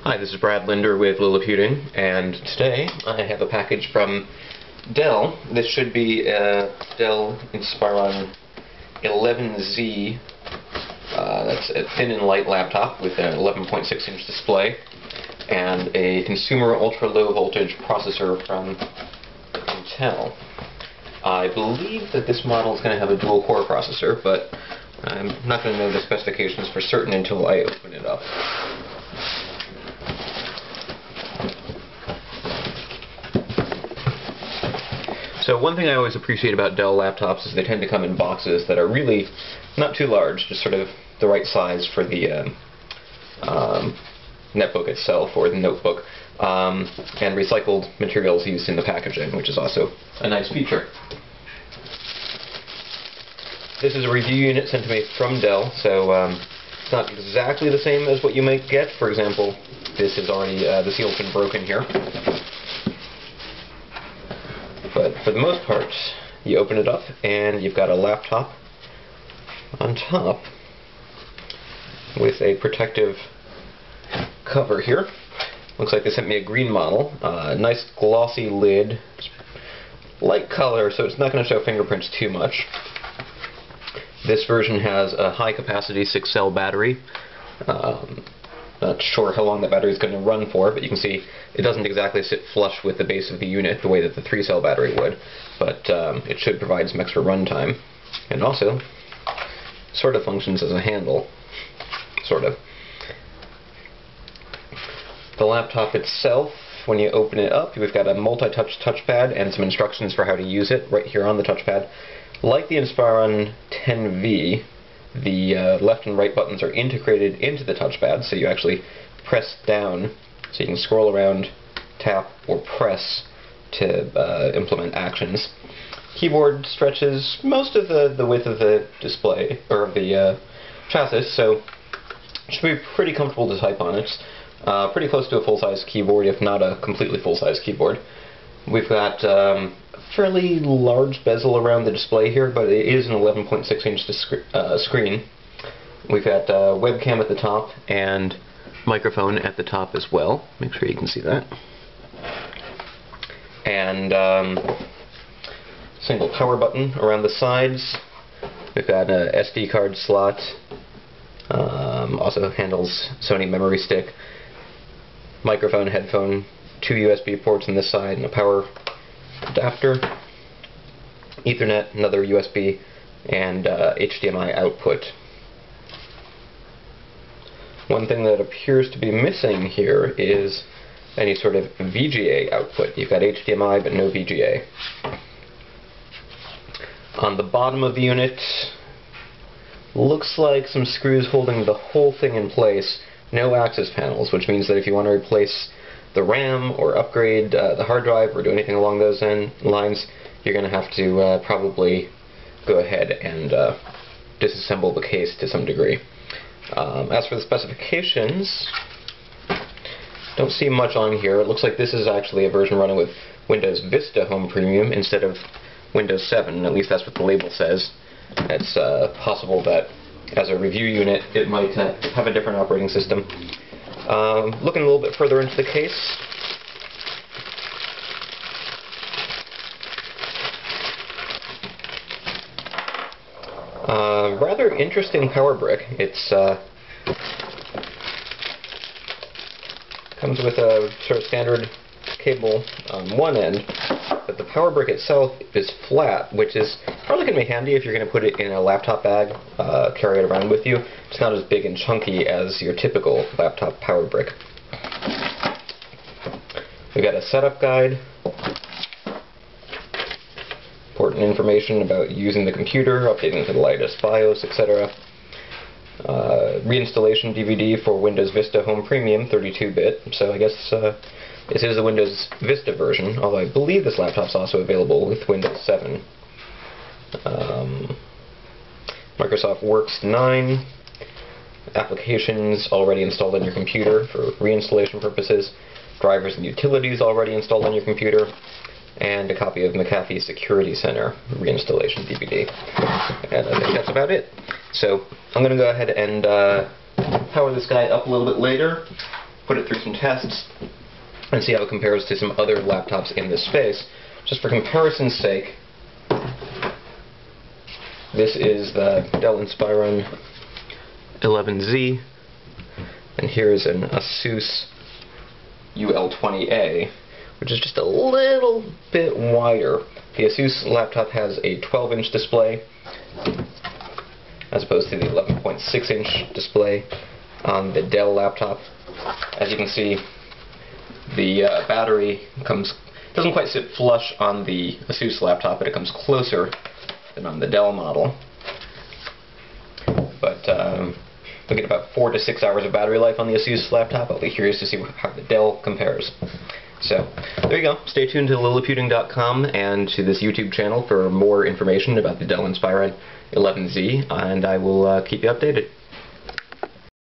Hi, this is Brad Linder with Lilliputian, and today I have a package from Dell. This should be a Dell Inspiron 11Z. That's a thin and light laptop with an 11.6-inch display and a consumer ultra-low voltage processor from Intel. I believe that this model is going to have a dual-core processor, but I'm not going to know the specifications for certain until I open it up. So one thing I always appreciate about Dell laptops is they tend to come in boxes that are really not too large, just sort of the right size for the netbook itself or the notebook, and recycled materials used in the packaging, which is also a nice feature. This is a review unit sent to me from Dell, so it's not exactly the same as what you might get. For example, this is already, the seal's been broken here. But for the most part, you open it up and you've got a laptop on top with a protective cover here. Looks like they sent me a green model. Nice glossy lid, light color, so it's not going to show fingerprints too much. This version has a high capacity 6-cell battery. Not sure how long that battery is going to run for, but you can see it doesn't exactly sit flush with the base of the unit the way that the 3-cell battery would, but it should provide some extra runtime. And also, sort of functions as a handle. Sort of. The laptop itself, when you open it up, we've got a multi-touch touchpad and some instructions for how to use it right here on the touchpad. Like the Inspiron 10V, the left and right buttons are integrated into the touchpad, so you actually press down, so you can scroll around, tap, or press to implement actions. Keyboard stretches most of the width of the display, or of the chassis, so it should be pretty comfortable to type on it. Pretty close to a full-size keyboard, if not a completely full-size keyboard. We've got a fairly large bezel around the display here, but it is an 11.6-inch screen. We've got a webcam at the top and microphone at the top as well. Make sure you can see that. And single power button around the sides. We've got an SD card slot. Also handles Sony memory stick. Microphone, headphone, 2 USB ports on this side, and a power adapter, Ethernet, another USB, and HDMI output. One thing that appears to be missing here is any sort of VGA output. You've got HDMI but no VGA. On the bottom of the unit, looks like some screws holding the whole thing in place. No access panels, which means that if you want to replace the RAM or upgrade the hard drive or do anything along those lines, you're going to have to probably go ahead and disassemble the case to some degree. As for the specifications, don't see much on here. It looks like this is actually a version running with Windows Vista Home Premium instead of Windows 7, at least that's what the label says. It's possible that as a review unit it might have a different operating system. Looking a little bit further into the case, rather interesting power brick. It's comes with a sort of standard cable on one end, but the power brick itself is flat, which is probably going to be handy if you're going to put it in a laptop bag, carry it around with you. It's not as big and chunky as your typical laptop power brick. We've got a setup guide, important information about using the computer, updating to the latest BIOS, etc. Reinstallation DVD for Windows Vista Home Premium 32-bit, so I guess this is the Windows Vista version, although I believe this laptop's also available with Windows 7. Microsoft Works 9, applications already installed on your computer for reinstallation purposes, drivers and utilities already installed on your computer, and a copy of McAfee Security Center reinstallation DVD. And I think that's about it. So I'm going to go ahead and power this guy up a little bit later, put it through some tests and see how it compares to some other laptops in this space. Just for comparison's sake, this is the Dell Inspiron 11Z, and here is an Asus UL20A, which is just a little bit wider. The Asus laptop has a 12-inch display, as opposed to the 11.6-inch display on the Dell laptop. As you can see, the battery doesn't quite sit flush on the Asus laptop, but it comes closer than on the Dell model. But we get about 4 to 6 hours of battery life on the Asus laptop. I'll be curious to see how the Dell compares. So, there you go. Stay tuned to liliputing.com and to this YouTube channel for more information about the Dell Inspiron 11Z, and I will keep you updated.